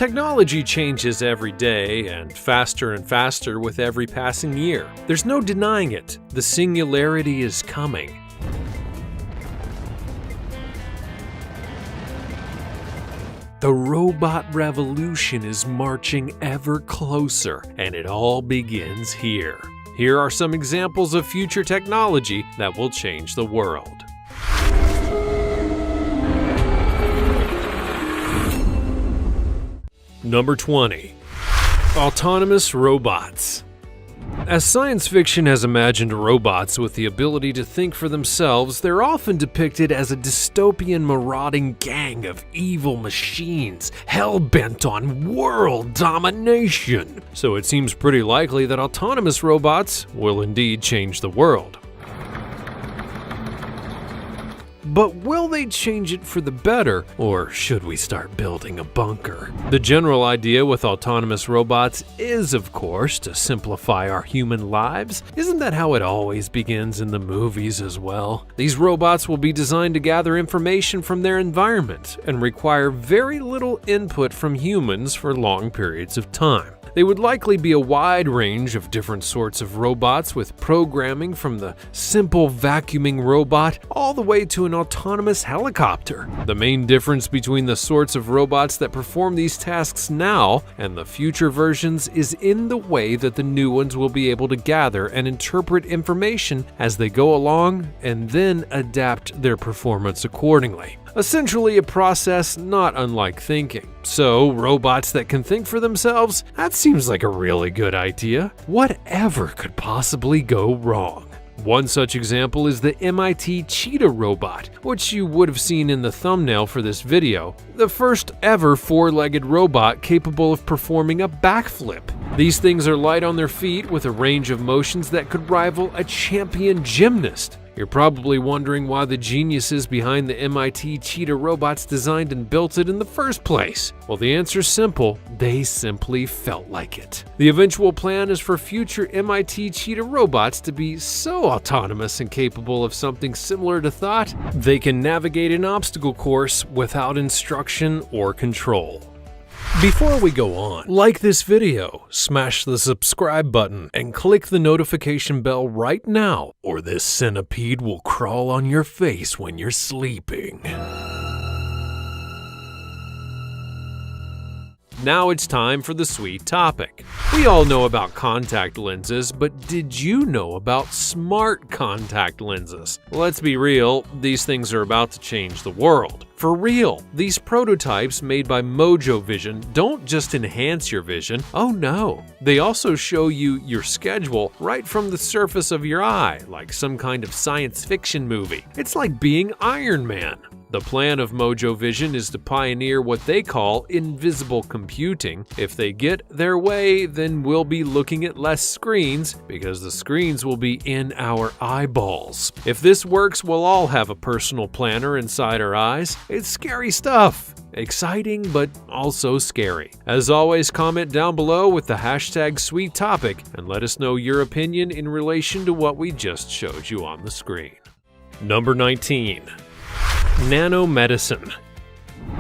Technology changes every day and faster with every passing year. There's no denying it. The singularity is coming. The robot revolution is marching ever closer, and it all begins here. Here are some examples of future technology that will change the world. Number 20. Autonomous robots. As science fiction has imagined robots with the ability to think for themselves, they're often depicted as a dystopian marauding gang of evil machines hell-bent on world domination. So it seems pretty likely that autonomous robots will indeed change the world. But will they change it for the better, or should we start building a bunker? The general idea with autonomous robots is, of course, to simplify our human lives. Isn't that how it always begins in the movies as well? These robots will be designed to gather information from their environment and require very little input from humans for long periods of time. They would likely be a wide range of different sorts of robots, with programming from the simple vacuuming robot all the way to an autonomous helicopter. The main difference between the sorts of robots that perform these tasks now and the future versions is in the way that the new ones will be able to gather and interpret information as they go along and then adapt their performance accordingly. Essentially a process not unlike thinking. So, robots that can think for themselves? That seems like a really good idea. Whatever could possibly go wrong? One such example is the MIT Cheetah robot, which you would have seen in the thumbnail for this video, the first ever four-legged robot capable of performing a backflip. These things are light on their feet with a range of motions that could rival a champion gymnast. You're probably wondering why the geniuses behind the MIT Cheetah robots designed and built it in the first place. Well, the answer's simple: they simply felt like it. The eventual plan is for future MIT Cheetah robots to be so autonomous and capable of something similar to thought, they can navigate an obstacle course without instruction or control. Before we go on, like this video, smash the subscribe button, and click the notification bell right now, or this centipede will crawl on your face when you're sleeping. Now it's time for the sweet topic. We all know about contact lenses, but did you know about smart contact lenses? Let's be real, these things are about to change the world. For real, these prototypes made by Mojo Vision don't just enhance your vision, oh no, they also show you your schedule right from the surface of your eye, like some kind of science fiction movie. It's like being Iron Man. The plan of Mojo Vision is to pioneer what they call invisible computing. If they get their way, then we'll be looking at less screens, because the screens will be in our eyeballs. If this works, we'll all have a personal planner inside our eyes. It's scary stuff. Exciting, but also scary. As always, comment down below with the hashtag sweet topic and let us know your opinion in relation to what we just showed you on the screen. Number 19. Nanomedicine.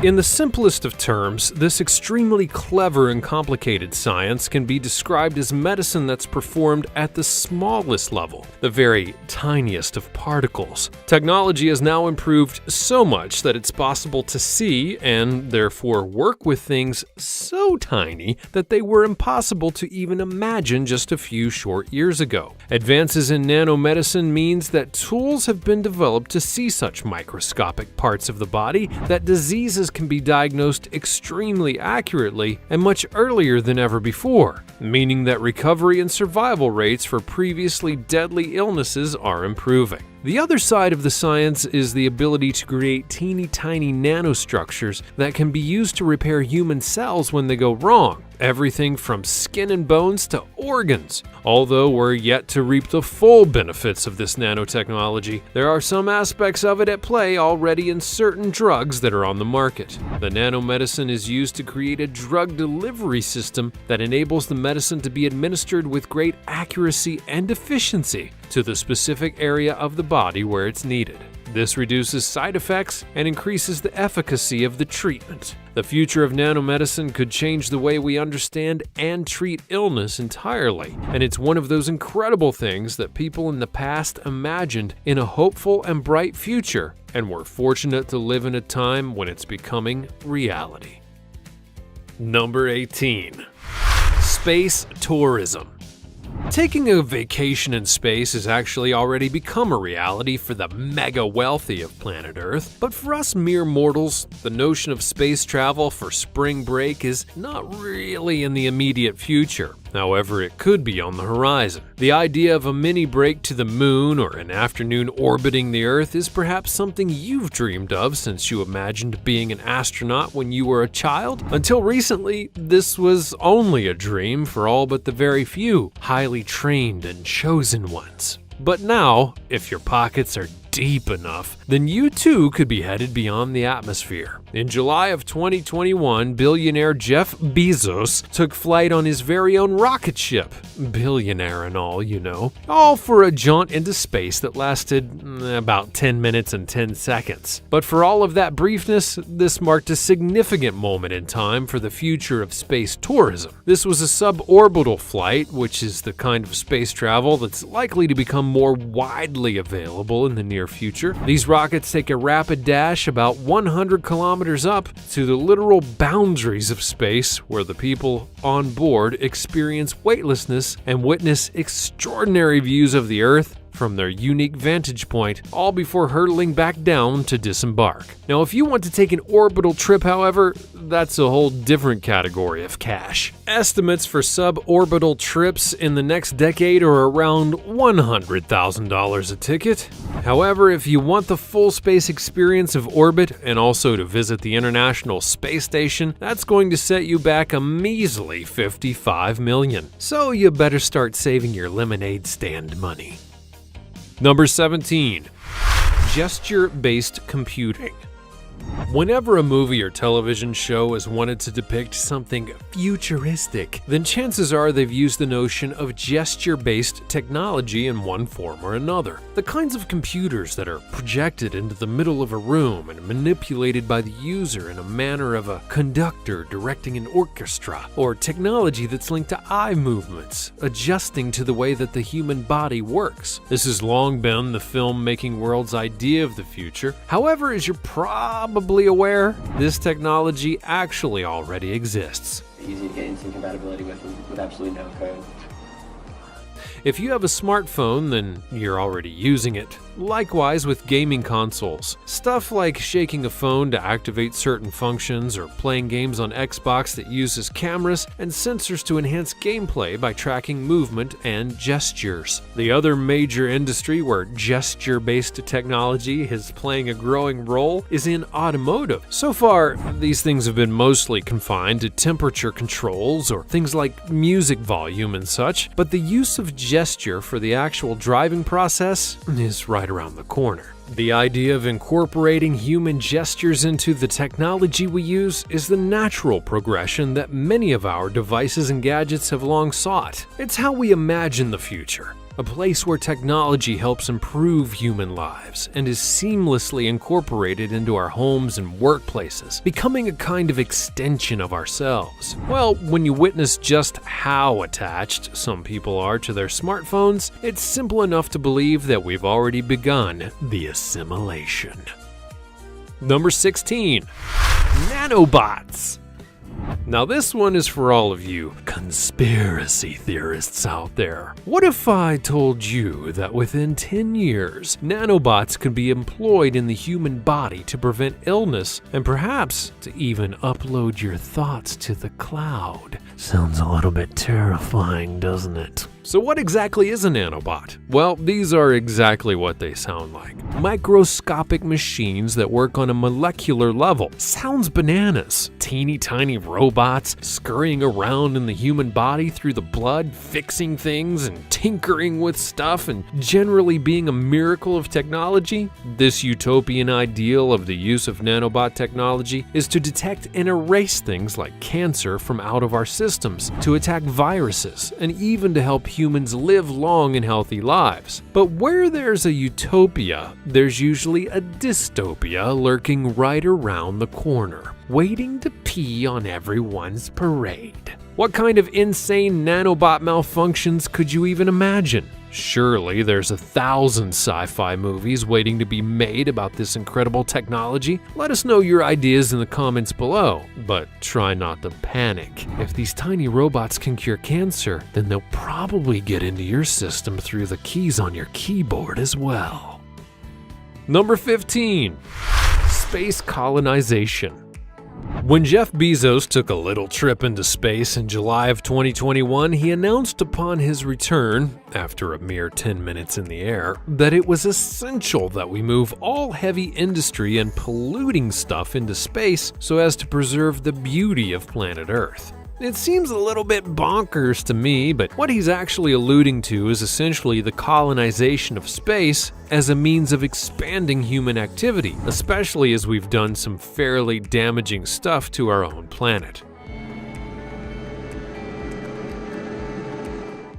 In the simplest of terms, this extremely clever and complicated science can be described as medicine that's performed at the smallest level, the very tiniest of particles. Technology has now improved so much that it's possible to see and therefore work with things so tiny that they were impossible to even imagine just a few short years ago. Advances in nanomedicine means that tools have been developed to see such microscopic parts of the body that diseases can be diagnosed extremely accurately and much earlier than ever before, meaning that recovery and survival rates for previously deadly illnesses are improving. The other side of the science is the ability to create teeny tiny nanostructures that can be used to repair human cells when they go wrong, everything from skin and bones to organs. Although we're yet to reap the full benefits of this nanotechnology, there are some aspects of it at play already in certain drugs that are on the market. The nanomedicine is used to create a drug delivery system that enables the medicine to be administered with great accuracy and efficiency to the specific area of the body where it's needed. This reduces side effects and increases the efficacy of the treatment. The future of nanomedicine could change the way we understand and treat illness entirely, and it's one of those incredible things that people in the past imagined in a hopeful and bright future, and we're fortunate to live in a time when it's becoming reality. Number 18. Space tourism. Taking a vacation in space has actually already become a reality for the mega wealthy of planet Earth, but for us mere mortals, the notion of space travel for spring break is not really in the immediate future. However, it could be on the horizon. The idea of a mini break to the moon or an afternoon orbiting the Earth is perhaps something you've dreamed of since you imagined being an astronaut when you were a child. Until recently, this was only a dream for all but the very few, highly trained and chosen ones. But now, if your pockets are deep enough, then you too could be headed beyond the atmosphere. In July of 2021, billionaire Jeff Bezos took flight on his very own rocket ship. Billionaire and all, you know. All for a jaunt into space that lasted about 10 minutes and 10 seconds. But for all of that briefness, this marked a significant moment in time for the future of space tourism. This was a suborbital flight, which is the kind of space travel that's likely to become more widely available in the near future. These rockets take a rapid dash about 100 kilometers up to the literal boundaries of space, where the people on board experience weightlessness and witness extraordinary views of the Earth from their unique vantage point, all before hurtling back down to disembark. Now, if you want to take an orbital trip, however, that's a whole different category of cash. Estimates for suborbital trips in the next decade are around $100,000 a ticket. However, if you want the full space experience of orbit and also to visit the International Space Station, that's going to set you back a measly $55 million. So you better start saving your lemonade stand money. Number 17. Gesture-based computing. Whenever a movie or television show is wanted to depict something futuristic, then chances are they've used the notion of gesture-based technology in one form or another. The kinds of computers that are projected into the middle of a room and manipulated by the user in a manner of a conductor directing an orchestra, or technology that's linked to eye movements, adjusting to the way that the human body works. This has long been the filmmaking world's idea of the future. However, as you're probably aware, this technology actually already exists. Easy to get instant compatibility with absolutely no code. If you have a smartphone, then you're already using it. Likewise with gaming consoles. Stuff like shaking a phone to activate certain functions or playing games on Xbox that uses cameras and sensors to enhance gameplay by tracking movement and gestures. The other major industry where gesture-based technology is playing a growing role is in automotive. So far, these things have been mostly confined to temperature controls or things like music volume and such, but the use of gesture for the actual driving process is right around the corner. The idea of incorporating human gestures into the technology we use is the natural progression that many of our devices and gadgets have long sought. It's how we imagine the future. A place where technology helps improve human lives and is seamlessly incorporated into our homes and workplaces, becoming a kind of extension of ourselves. Well, when you witness just how attached some people are to their smartphones, it's simple enough to believe that we've already begun the assimilation. Number 16. Nanobots. Now this one is for all of you conspiracy theorists out there. What if I told you that within 10 years, nanobots could be employed in the human body to prevent illness and perhaps to even upload your thoughts to the cloud? Sounds a little bit terrifying, doesn't it? So what exactly is a nanobot? Well, these are exactly what they sound like. Microscopic machines that work on a molecular level. Sounds bananas. Teeny tiny robots scurrying around in the human body through the blood, fixing things and tinkering with stuff and generally being a miracle of technology. This utopian ideal of the use of nanobot technology is to detect and erase things like cancer from out of our systems, to attack viruses, and even to help humans live long and healthy lives. But where there's a utopia, there's usually a dystopia lurking right around the corner, waiting to pee on everyone's parade. What kind of insane nanobot malfunctions could you even imagine? Surely there's 1,000 sci-fi movies waiting to be made about this incredible technology. Let us know your ideas in the comments below, but try not to panic. If these tiny robots can cure cancer, then they'll probably get into your system through the keys on your keyboard as well. Number 15. Space colonization. When Jeff Bezos took a little trip into space in July of 2021, he announced upon his return, after a mere 10 minutes in the air, that it was essential that we move all heavy industry and polluting stuff into space so as to preserve the beauty of planet Earth. It seems a little bit bonkers to me, but what he's actually alluding to is essentially the colonization of space as a means of expanding human activity, especially as we've done some fairly damaging stuff to our own planet.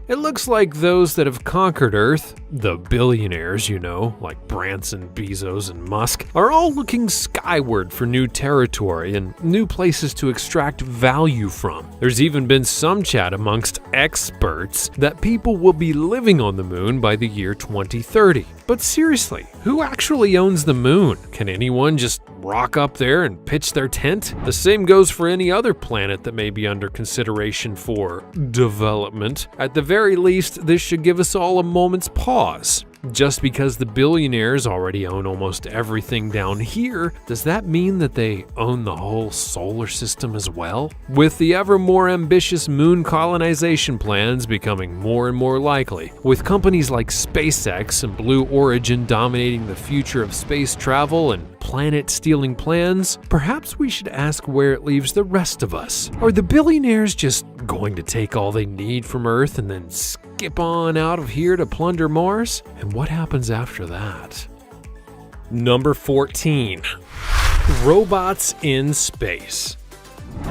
It looks like those that have conquered Earth, the billionaires, like Branson, Bezos, and Musk, are all looking skyward for new territory and new places to extract value from. There's even been some chat amongst experts that people will be living on the moon by the year 2030. But seriously, who actually owns the moon? Can anyone just rock up there and pitch their tent? The same goes for any other planet that may be under consideration for development. At the very least, this should give us all a moment's pause. Just because the billionaires already own almost everything down here, does that mean that they own the whole solar system as well? With the ever more ambitious moon colonization plans becoming more and more likely, with companies like SpaceX and Blue Origin dominating the future of space travel and planet-stealing plans, perhaps we should ask where it leaves the rest of us. Are the billionaires just going to take all they need from Earth and then skip on out of here to plunder Mars? And what happens after that? Number 14. Robots in space.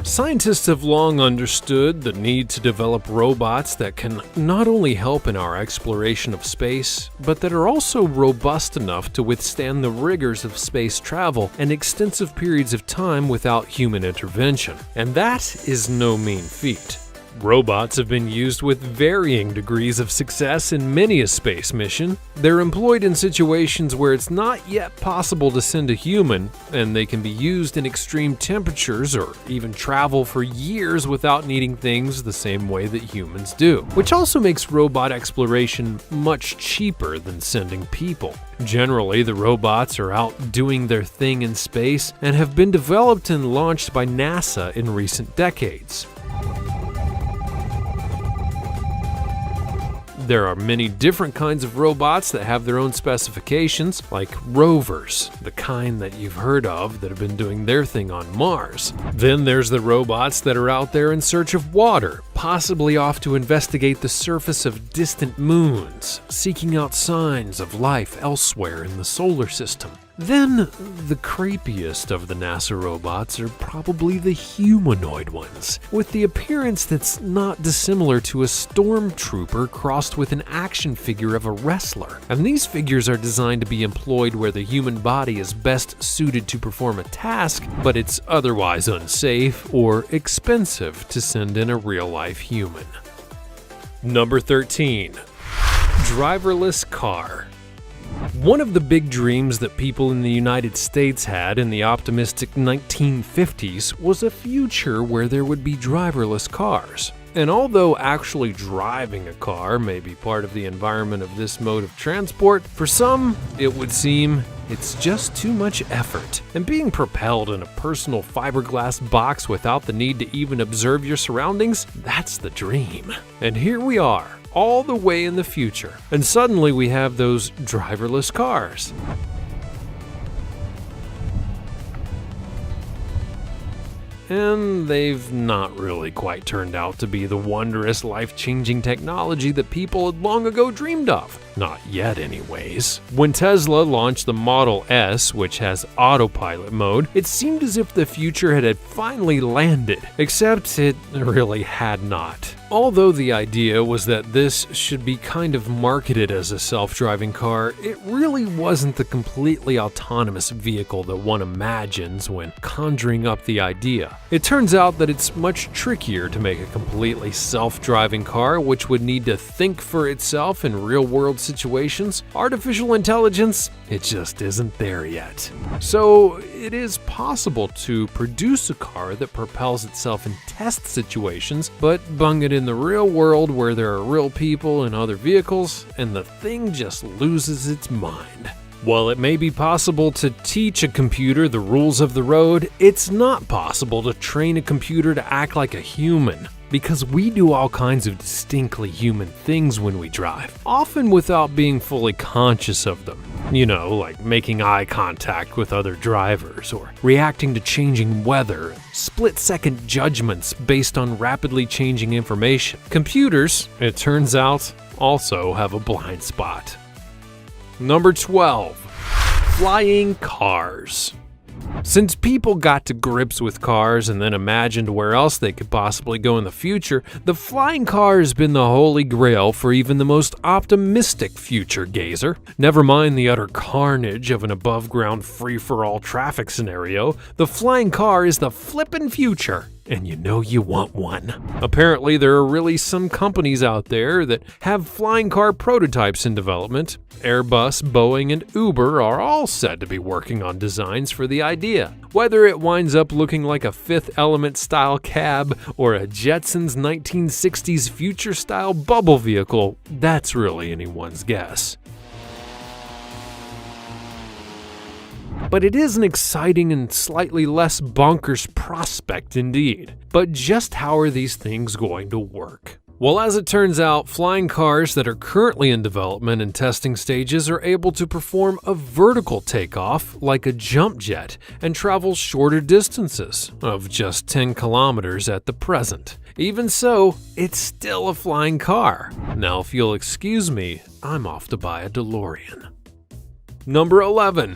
Scientists have long understood the need to develop robots that can not only help in our exploration of space, but that are also robust enough to withstand the rigors of space travel and extensive periods of time without human intervention. And that is no mean feat. Robots have been used with varying degrees of success in many a space mission. They're employed in situations where it's not yet possible to send a human, and they can be used in extreme temperatures or even travel for years without needing things the same way that humans do, which also makes robot exploration much cheaper than sending people. Generally, the robots are out doing their thing in space and have been developed and launched by NASA in recent decades. There are many different kinds of robots that have their own specifications, like rovers, the kind that you've heard of that have been doing their thing on Mars. Then there's the robots that are out there in search of water, possibly off to investigate the surface of distant moons, seeking out signs of life elsewhere in the solar system. Then, the creepiest of the NASA robots are probably the humanoid ones, with the appearance that's not dissimilar to a stormtrooper crossed with an action figure of a wrestler. And these figures are designed to be employed where the human body is best suited to perform a task, but it's otherwise unsafe or expensive to send in a real-life human. Number 13. Driverless car. One of the big dreams that people in the United States had in the optimistic 1950s was a future where there would be driverless cars. And although actually driving a car may be part of the environment of this mode of transport, for some, it would seem it's just too much effort. And being propelled in a personal fiberglass box without the need to even observe your surroundings, that's the dream. And here we are, all the way in the future, and suddenly we have those driverless cars. and they've not really quite turned out to be the wondrous, life-changing technology that people had long ago dreamed of. Not yet, anyways. When Tesla launched the Model S, which has autopilot mode, it seemed as if the future had finally landed, except it really had not. Although the idea was that this should be kind of marketed as a self-driving car, it really wasn't the completely autonomous vehicle that one imagines when conjuring up the idea. It turns out that it's much trickier to make a completely self-driving car, which would need to think for itself in real-world situations. Artificial intelligence, it just isn't there yet. So it is possible to produce a car that propels itself in test situations, but bung it in the real world where there are real people and other vehicles, and the thing just loses its mind. While it may be possible to teach a computer the rules of the road, it's not possible to train a computer to act like a human. Because we do all kinds of distinctly human things when we drive, often without being fully conscious of them. You know, like making eye contact with other drivers, or reacting to changing weather, split-second judgments based on rapidly changing information. Computers, it turns out, also have a blind spot. Number 12. Flying cars. Since people got to grips with cars and then imagined where else they could possibly go in the future, the flying car has been the holy grail for even the most optimistic future gazer. Never mind the utter carnage of an above-ground free-for-all traffic scenario, the flying car is the flippin' future. And you know you want one. Apparently, there are really some companies out there that have flying car prototypes in development. Airbus, Boeing, and Uber are all said to be working on designs for the idea. Whether it winds up looking like a Fifth Element style cab or a Jetsons 1960s future style bubble vehicle, that's really anyone's guess. But it is an exciting and slightly less bonkers prospect indeed. But just how are these things going to work? Well, as it turns out, flying cars that are currently in development and testing stages are able to perform a vertical takeoff like a jump jet and travel shorter distances of just 10 kilometers at the present. Even so, it's still a flying car. Now, if you'll excuse me, I'm off to buy a DeLorean. Number 11.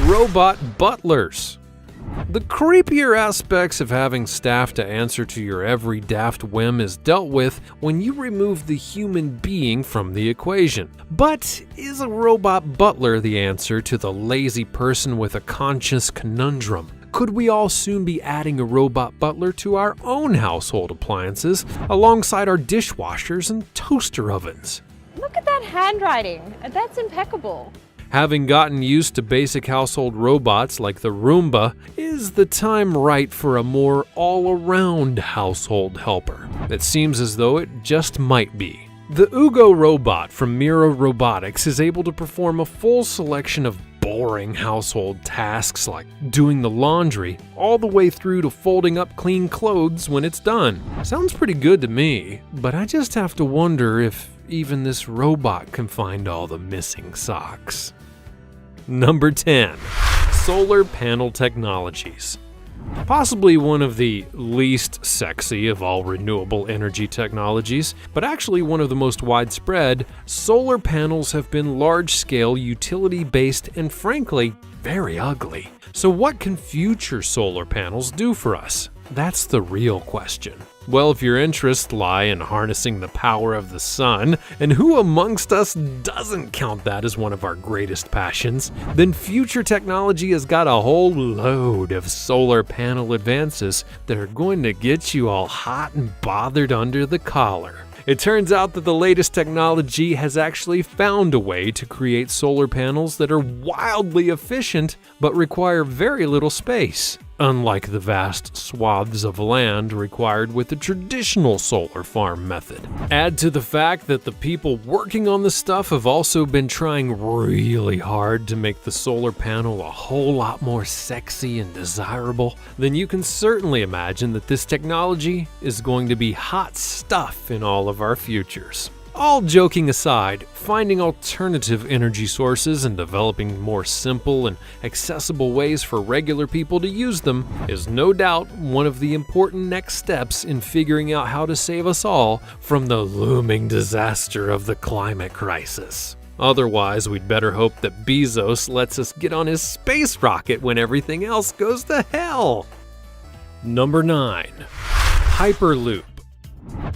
Robot butlers. The creepier aspects of having staff to answer to your every daft whim is dealt with when you remove the human being from the equation. But is a robot butler the answer to the lazy person with a conscious conundrum? Could we all soon be adding a robot butler to our own household appliances alongside our dishwashers and toaster ovens? Look at that handwriting. That's impeccable. Having gotten used to basic household robots like the Roomba, is the time right for a more all-around household helper? It seems as though it just might be. The Ugo robot from Mira Robotics is able to perform a full selection of boring household tasks like doing the laundry, all the way through to folding up clean clothes when it's done. Sounds pretty good to me, but I just have to wonder if even this robot can find all the missing socks. Number 10. Solar panel technologies. Possibly one of the least sexy of all renewable energy technologies, but actually one of the most widespread, solar panels have been large-scale, utility-based, and frankly, very ugly. So what can future solar panels do for us? That's the real question. Well, if your interests lie in harnessing the power of the sun, and who amongst us doesn't count that as one of our greatest passions, then future technology has got a whole load of solar panel advances that are going to get you all hot and bothered under the collar. It turns out that the latest technology has actually found a way to create solar panels that are wildly efficient but require very little space, unlike the vast swaths of land required with the traditional solar farm method. Add to the fact that the people working on the stuff have also been trying really hard to make the solar panel a whole lot more sexy and desirable, then you can certainly imagine that this technology is going to be hot stuff in all of our futures. All joking aside, finding alternative energy sources and developing more simple and accessible ways for regular people to use them is no doubt one of the important next steps in figuring out how to save us all from the looming disaster of the climate crisis. Otherwise, we'd better hope that Bezos lets us get on his space rocket when everything else goes to hell. Number 9. Hyperloop.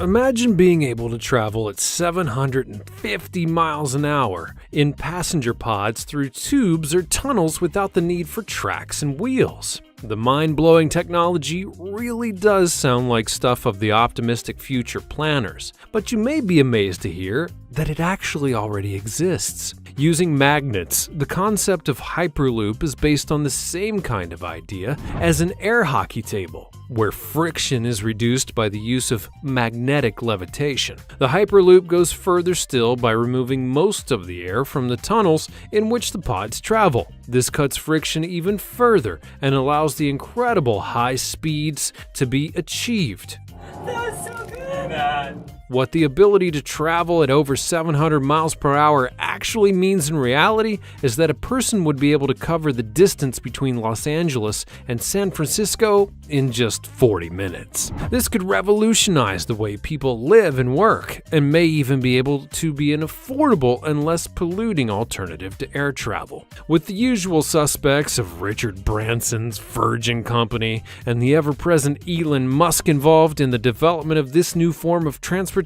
Imagine being able to travel at 750 miles an hour in passenger pods through tubes or tunnels without the need for tracks and wheels. The mind-blowing technology really does sound like stuff of the optimistic future planners, but you may be amazed to hear that it actually already exists. Using magnets, the concept of Hyperloop is based on the same kind of idea as an air hockey table, where friction is reduced by the use of magnetic levitation. The Hyperloop goes further still by removing most of the air from the tunnels in which the pods travel. This cuts friction even further and allows the incredible high speeds to be achieved. That was so good, man. What the ability to travel at over 700 miles per hour actually means in reality is that a person would be able to cover the distance between Los Angeles and San Francisco in just 40 minutes. This could revolutionize the way people live and work, and may even be able to be an affordable and less polluting alternative to air travel. With the usual suspects of Richard Branson's Virgin Company and the ever-present Elon Musk involved in the development of this new form of transportation,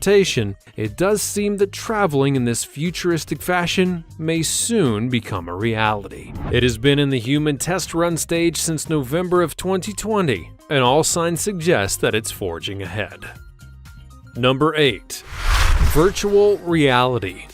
it does seem that traveling in this futuristic fashion may soon become a reality. It has been in the human test run stage since November of 2020, and all signs suggest that it's forging ahead. Number 8. Virtual reality.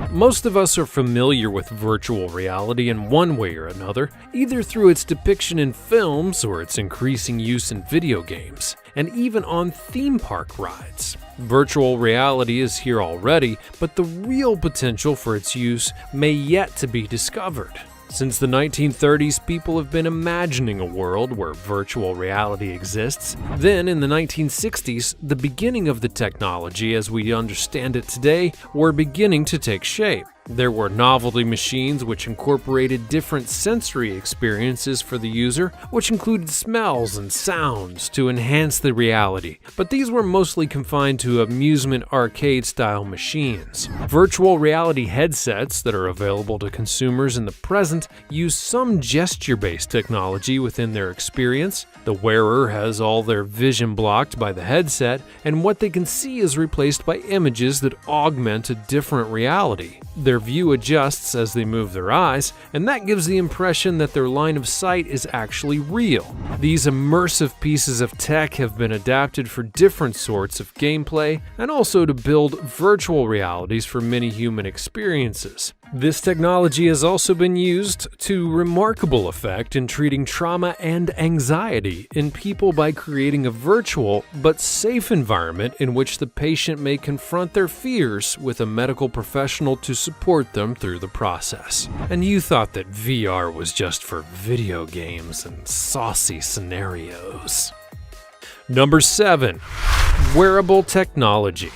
Most of us are familiar with virtual reality in one way or another, either through its depiction in films or its increasing use in video games, and even on theme park rides. Virtual reality is here already, but the real potential for its use may yet to be discovered. Since the 1930s, people have been imagining a world where virtual reality exists. Then, in the 1960s, the beginning of the technology as we understand it today were beginning to take shape. There were novelty machines which incorporated different sensory experiences for the user, which included smells and sounds to enhance the reality, but these were mostly confined to amusement arcade-style machines. Virtual reality headsets that are available to consumers in the present use some gesture-based technology within their experience. The wearer has all their vision blocked by the headset, and what they can see is replaced by images that augment a different reality. Their view adjusts as they move their eyes, and that gives the impression that their line of sight is actually real. These immersive pieces of tech have been adapted for different sorts of gameplay and also to build virtual realities for many human experiences. This technology has also been used to remarkable effect in treating trauma and anxiety in people by creating a virtual but safe environment in which the patient may confront their fears with a medical professional to support them through the process. And you thought that VR was just for video games and saucy scenarios. Number 7. Wearable technology.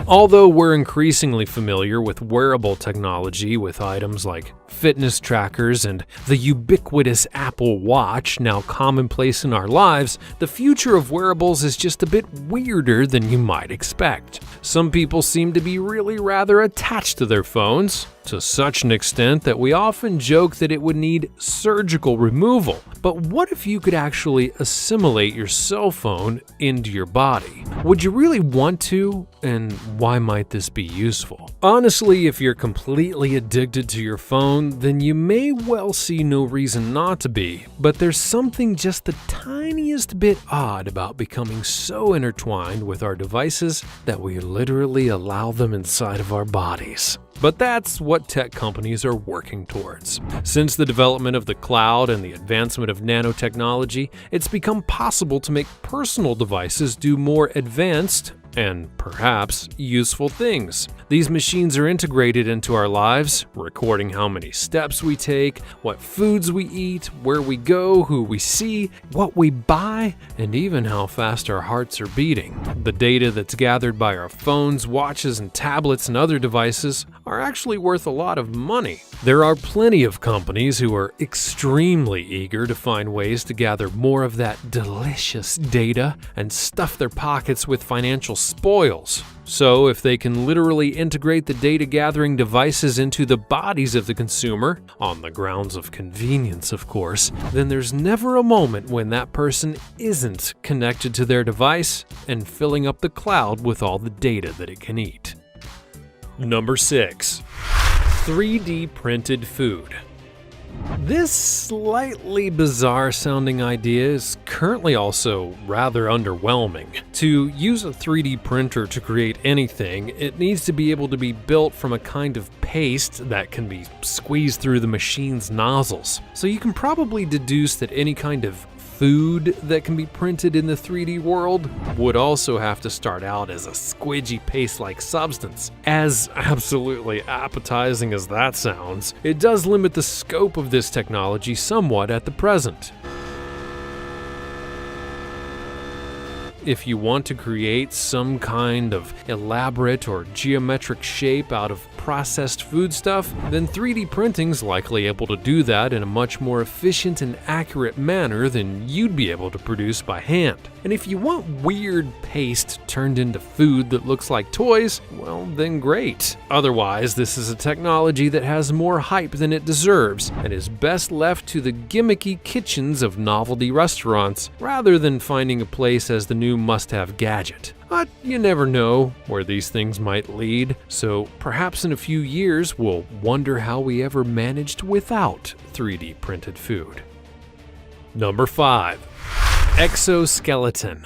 Although we're increasingly familiar with wearable technology with items like fitness trackers and the ubiquitous Apple Watch now commonplace in our lives, the future of wearables is just a bit weirder than you might expect. Some people seem to be really rather attached to their phones, to such an extent that we often joke that it would need surgical removal. But what if you could actually assimilate your cell phone into your body? Would you really want to? And why might this be useful? Honestly, if you're completely addicted to your phone, then you may well see no reason not to be. But there's something just the tiniest bit odd about becoming so intertwined with our devices that we literally allow them inside of our bodies. But that's what tech companies are working towards. Since the development of the cloud and the advancement of nanotechnology, it's become possible to make personal devices do more advanced and perhaps useful things. These machines are integrated into our lives, recording how many steps we take, what foods we eat, where we go, who we see, what we buy, and even how fast our hearts are beating. The data that's gathered by our phones, watches, and tablets and other devices are actually worth a lot of money. There are plenty of companies who are extremely eager to find ways to gather more of that delicious data and stuff their pockets with financial spoils. So, if they can literally integrate the data gathering devices into the bodies of the consumer, on the grounds of convenience, of course, then there's never a moment when that person isn't connected to their device and filling up the cloud with all the data that it can eat. Number 6. 3D printed food. This slightly bizarre sounding idea is currently also rather underwhelming. To use a 3D printer to create anything, it needs to be able to be built from a kind of paste that can be squeezed through the machine's nozzles. So you can probably deduce that any kind of food that can be printed in the 3D world would also have to start out as a squidgy paste-like substance. As absolutely appetizing as that sounds, it does limit the scope of this technology somewhat at the present. If you want to create some kind of elaborate or geometric shape out of processed foodstuff, then 3D printing's likely able to do that in a much more efficient and accurate manner than you'd be able to produce by hand. And if you want weird paste turned into food that looks like toys, well then great. Otherwise, this is a technology that has more hype than it deserves and is best left to the gimmicky kitchens of novelty restaurants rather than finding a place as the new must-have gadget. But you never know where these things might lead, so perhaps in a few years we'll wonder how we ever managed without 3D printed food. Number 5. Exoskeleton.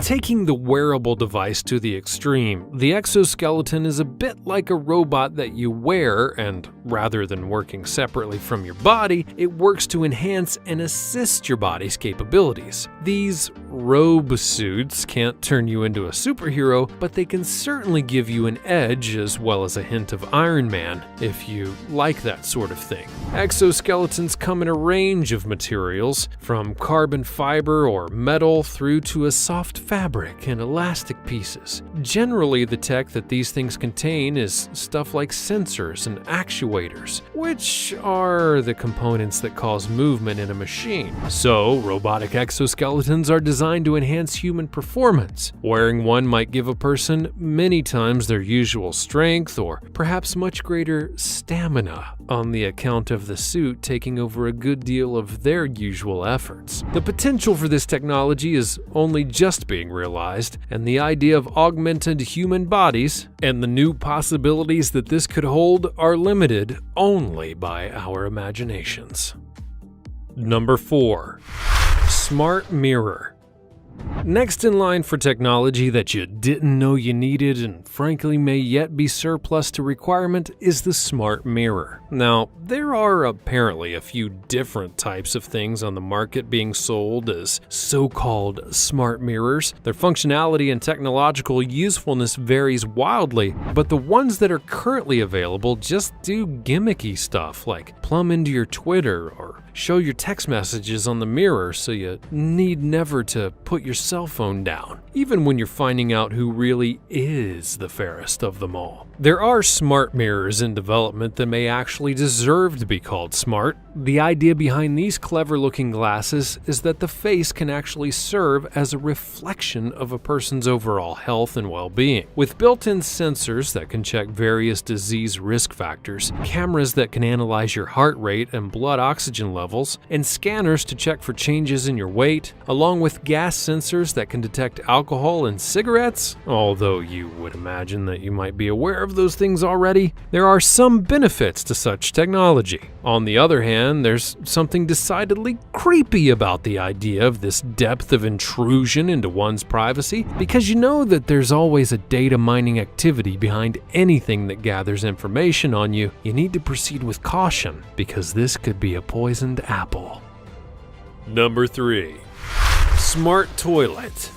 Taking the wearable device to the extreme, the exoskeleton is a bit like a robot that you wear, and rather than working separately from your body, it works to enhance and assist your body's capabilities. These robe suits can't turn you into a superhero, but they can certainly give you an edge as well as a hint of Iron Man, if you like that sort of thing. Exoskeletons come in a range of materials, from carbon fiber or metal through to a soft fabric and elastic pieces. Generally, the tech that these things contain is stuff like sensors and actuators, which are the components that cause movement in a machine. So, robotic exoskeletons are designed to enhance human performance. Wearing one might give a person many times their usual strength or perhaps much greater stamina on the account of the suit taking over a good deal of their usual efforts. The potential for this technology is only just being realized, and the idea of augmented human bodies and the new possibilities that this could hold are limited only by our imaginations. Number 4. Smart mirror. Next in line for technology that you didn't know you needed and frankly may yet be surplus to requirement is the smart mirror. Now, there are apparently a few different types of things on the market being sold as so-called smart mirrors. Their functionality and technological usefulness varies wildly, but the ones that are currently available just do gimmicky stuff like plumb into your Twitter or show your text messages on the mirror so you need never to put your cell phone down, even when you're finding out who really is the fairest of them all. There are smart mirrors in development that may actually deserve to be called smart. The idea behind these clever-looking glasses is that the face can actually serve as a reflection of a person's overall health and well-being. With built-in sensors that can check various disease risk factors, cameras that can analyze your heart rate and blood oxygen levels, and scanners to check for changes in your weight, along with gas sensors that can detect alcohol in cigarettes, although you would imagine that you might be aware of those things already, there are some benefits to such technology. On the other hand, there's something decidedly creepy about the idea of this depth of intrusion into one's privacy, because you know that there's always a data mining activity behind anything that gathers information on you. You need to proceed with caution, because this could be a poisoned apple. Number 3. Smart toilet.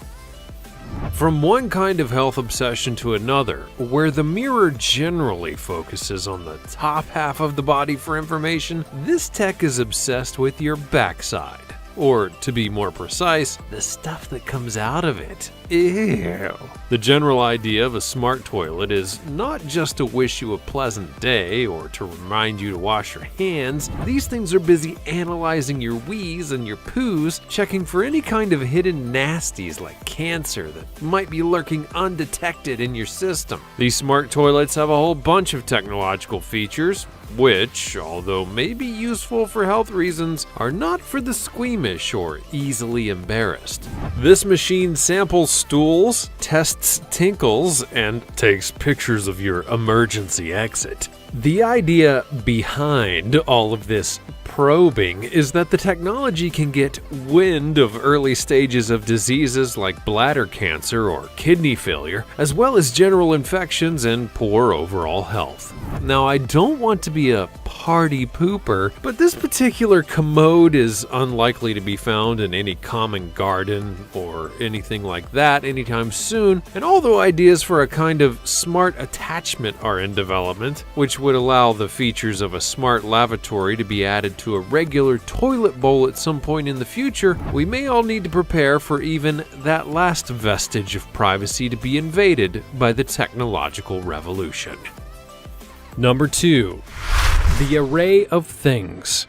From one kind of health obsession to another, where the mirror generally focuses on the top half of the body for information, this tech is obsessed with your backside. Or, to be more precise, the stuff that comes out of it. Ew. The general idea of a smart toilet is not just to wish you a pleasant day or to remind you to wash your hands. These things are busy analyzing your wheeze and your poos, checking for any kind of hidden nasties like cancer that might be lurking undetected in your system. These smart toilets have a whole bunch of technological features, which, although may be useful for health reasons, are not for the squeamish or easily embarrassed. This machine samples stools, tests tinkles, and takes pictures of your emergency exit. The idea behind all of this probing is that the technology can get wind of early stages of diseases like bladder cancer or kidney failure, as well as general infections and poor overall health. Now, I don't want to be a party pooper, but this particular commode is unlikely to be found in any common garden or anything like that anytime soon, and although ideas for a kind of smart attachment are in development, which would allow the features of a smart lavatory to be added to a regular toilet bowl at some point in the future, we may all need to prepare for even that last vestige of privacy to be invaded by the technological revolution. Number 2. The Array of Things.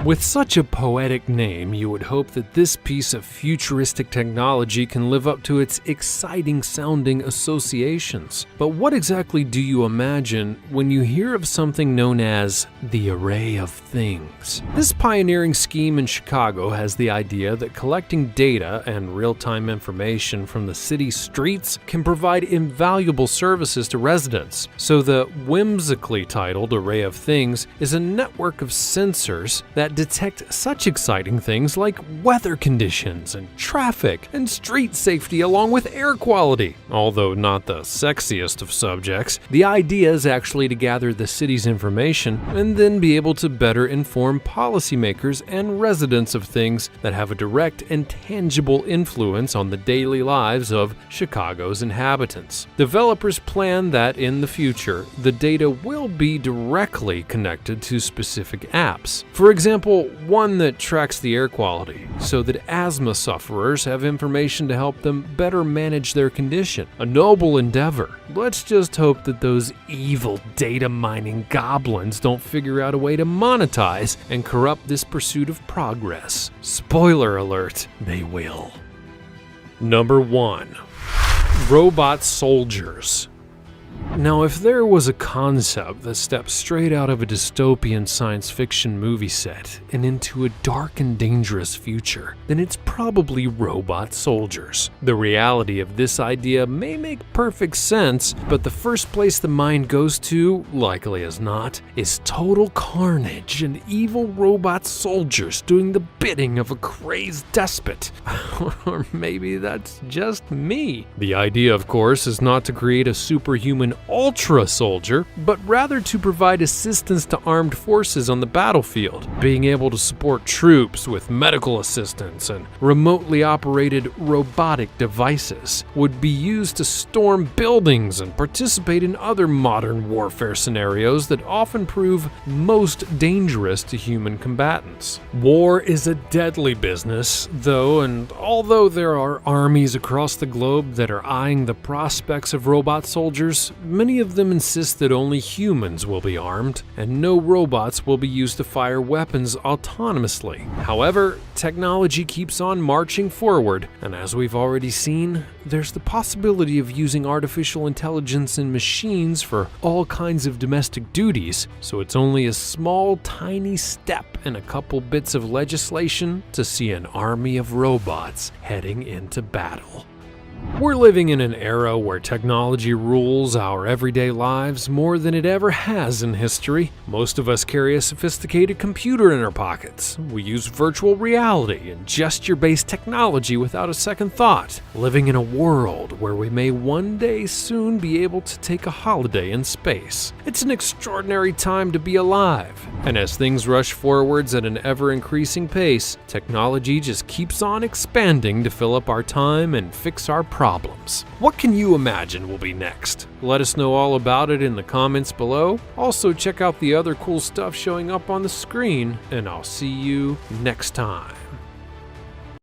With such a poetic name, you would hope that this piece of futuristic technology can live up to its exciting-sounding associations. But what exactly do you imagine when you hear of something known as the Array of Things? This pioneering scheme in Chicago has the idea that collecting data and real-time information from the city's streets can provide invaluable services to residents. So the whimsically titled Array of Things is a network of sensors that detect such exciting things like weather conditions and traffic and street safety along with air quality. Although not the sexiest of subjects, the idea is actually to gather the city's information and then be able to better inform policymakers and residents of things that have a direct and tangible influence on the daily lives of Chicago's inhabitants. Developers plan that in the future, the data will be directly connected to specific apps. For example, one that tracks the air quality, so that asthma sufferers have information to help them better manage their condition. A noble endeavor. Let's just hope that those evil data mining goblins don't figure out a way to monetize and corrupt this pursuit of progress. Spoiler alert, they will. Number 1. Robot soldiers. Now, if there was a concept that stepped straight out of a dystopian science fiction movie set and into a dark and dangerous future, then it's probably robot soldiers. The reality of this idea may make perfect sense, but the first place the mind goes to, likely as not, is total carnage and evil robot soldiers doing the bidding of a crazed despot. Or maybe that's just me. The idea, of course, is not to create a superhuman ultra soldier, but rather to provide assistance to armed forces on the battlefield. Being able to support troops with medical assistance and remotely operated robotic devices would be used to storm buildings and participate in other modern warfare scenarios that often prove most dangerous to human combatants. War is a deadly business, though, and although there are armies across the globe that are eyeing the prospects of robot soldiers, many of them insist that only humans will be armed, and no robots will be used to fire weapons autonomously. However, technology keeps on marching forward, and as we've already seen, there's the possibility of using artificial intelligence in machines for all kinds of domestic duties, so it's only a small, tiny step and a couple bits of legislation to see an army of robots heading into battle. We're living in an era where technology rules our everyday lives more than it ever has in history. Most of us carry a sophisticated computer in our pockets. We use virtual reality and gesture-based technology without a second thought, living in a world where we may one day soon be able to take a holiday in space. It's an extraordinary time to be alive, and as things rush forwards at an ever-increasing pace, technology just keeps on expanding to fill up our time and fix our problems. What can you imagine will be next? Let us know all about it in the comments below. Also, check out the other cool stuff showing up on the screen, and I'll see you next time.